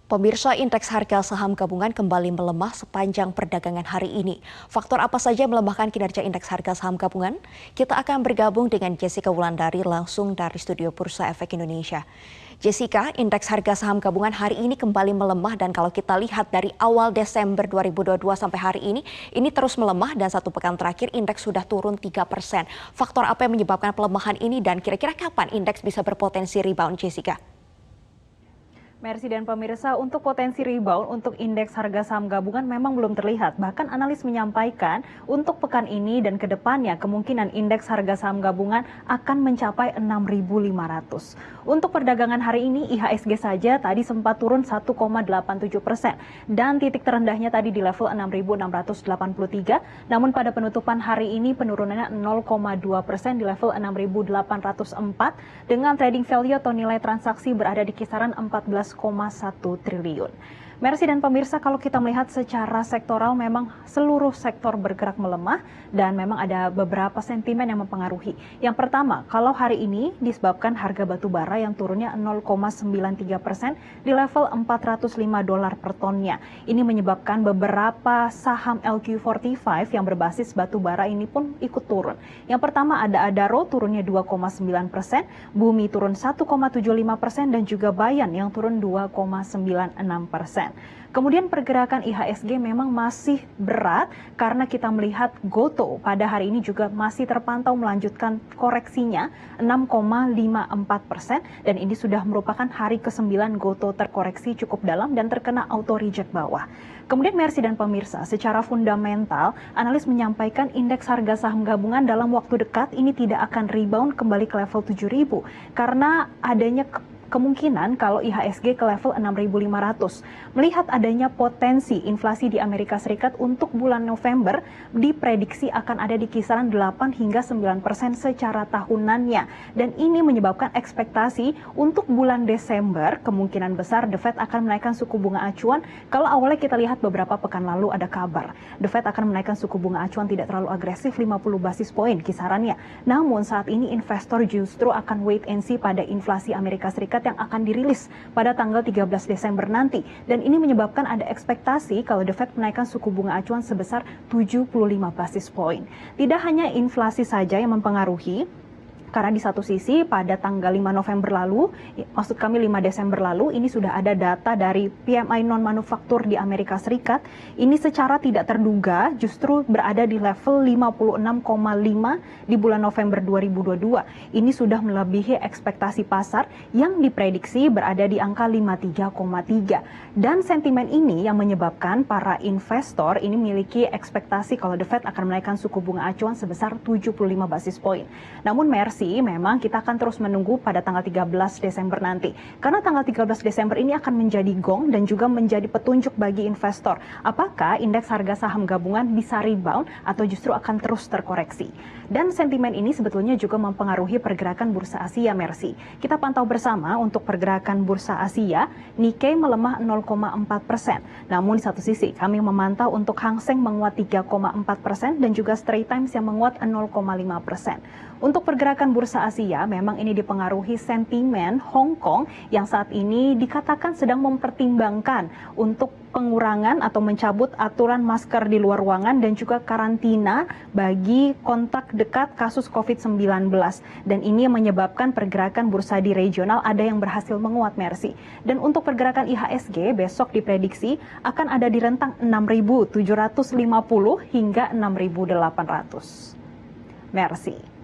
Pemirsa, indeks harga saham gabungan kembali melemah sepanjang perdagangan hari ini. Faktor apa saja yang melemahkan kinerja indeks harga saham gabungan? Kita akan bergabung dengan Jessica Wulandari langsung dari Studio Bursa Efek Indonesia. Jessica, indeks harga saham gabungan hari ini kembali melemah dan kalau kita lihat dari awal Desember 2022 sampai hari ini terus melemah dan satu pekan terakhir indeks sudah turun 3%. Faktor apa yang menyebabkan pelemahan ini dan kira-kira kapan indeks bisa berpotensi rebound, Jessica? Mercy dan pemirsa, untuk potensi rebound untuk indeks harga saham gabungan memang belum terlihat. Bahkan analis menyampaikan untuk pekan ini dan ke depannya kemungkinan indeks harga saham gabungan akan mencapai 6.500. Untuk perdagangan hari ini IHSG saja tadi sempat turun 1,87% dan titik terendahnya tadi di level 6.683. Namun pada penutupan hari ini penurunannya 0,2% di level 6.804 dengan trading value atau nilai transaksi berada di kisaran 14,1 triliun. Mercy dan pemirsa, kalau kita melihat secara sektoral memang seluruh sektor bergerak melemah dan memang ada beberapa sentimen yang mempengaruhi. Yang pertama, kalau hari ini disebabkan harga batu bara yang turunnya 0,93% di level $405 per tonnya. Ini menyebabkan beberapa saham LQ45 yang berbasis batu bara ini pun ikut turun. Yang pertama ada Adaro turunnya 2,9%, Bumi turun 1,75% dan juga Bayan yang turun 2,96%. Kemudian pergerakan IHSG memang masih berat karena kita melihat Gotoh pada hari ini juga masih terpantau melanjutkan koreksinya 6,54% dan ini sudah merupakan hari ke-9 Gotoh terkoreksi cukup dalam dan terkena auto reject bawah. Kemudian Mercy dan pemirsa, secara fundamental analis menyampaikan indeks harga saham gabungan dalam waktu dekat ini tidak akan rebound kembali ke level 7.000 karena adanya kemungkinan kalau IHSG ke level 6.500. Melihat adanya potensi inflasi di Amerika Serikat untuk bulan November diprediksi akan ada di kisaran 8 hingga 9% secara tahunannya. Dan ini menyebabkan ekspektasi untuk bulan Desember kemungkinan besar The Fed akan menaikkan suku bunga acuan. Kalau awalnya kita lihat beberapa pekan lalu ada kabar The Fed akan menaikkan suku bunga acuan tidak terlalu agresif 50 basis poin kisarannya. Namun saat ini investor justru akan wait and see pada inflasi Amerika Serikat yang akan dirilis pada tanggal 13 Desember nanti. Dan ini menyebabkan ada ekspektasi kalau The Fed menaikkan suku bunga acuan sebesar 75 basis poin. Tidak hanya inflasi saja yang mempengaruhi, karena di satu sisi pada tanggal 5 November lalu, maksud kami 5 Desember lalu, ini sudah ada data dari PMI non-manufaktur di Amerika Serikat. Ini secara tidak terduga justru berada di level 56,5 di bulan November 2022. Ini sudah melebihi ekspektasi pasar yang diprediksi berada di angka 53,3. Dan sentimen ini yang menyebabkan para investor ini memiliki ekspektasi kalau The Fed akan menaikkan suku bunga acuan sebesar 75 basis poin. Namun Mercy, memang kita akan terus menunggu pada tanggal 13 Desember nanti. Karena tanggal 13 Desember ini akan menjadi gong dan juga menjadi petunjuk bagi investor. Apakah indeks harga saham gabungan bisa rebound atau justru akan terus terkoreksi. Dan sentimen ini sebetulnya juga mempengaruhi pergerakan bursa Asia, Mercy. Kita pantau bersama untuk pergerakan bursa Asia, Nikkei melemah 0,4%. Namun di satu sisi kami memantau untuk Hang Seng menguat 3,4% dan juga Straits Times yang menguat 0,5%. Untuk pergerakan bursa Asia, memang ini dipengaruhi sentimen Hong Kong yang saat ini dikatakan sedang mempertimbangkan untuk pengurangan atau mencabut aturan masker di luar ruangan dan juga karantina bagi kontak dekat kasus COVID-19. Dan ini menyebabkan pergerakan bursa di regional ada yang berhasil menguat, Mercy. Dan untuk pergerakan IHSG besok diprediksi akan ada di rentang 6.750 hingga 6.800. Mercy.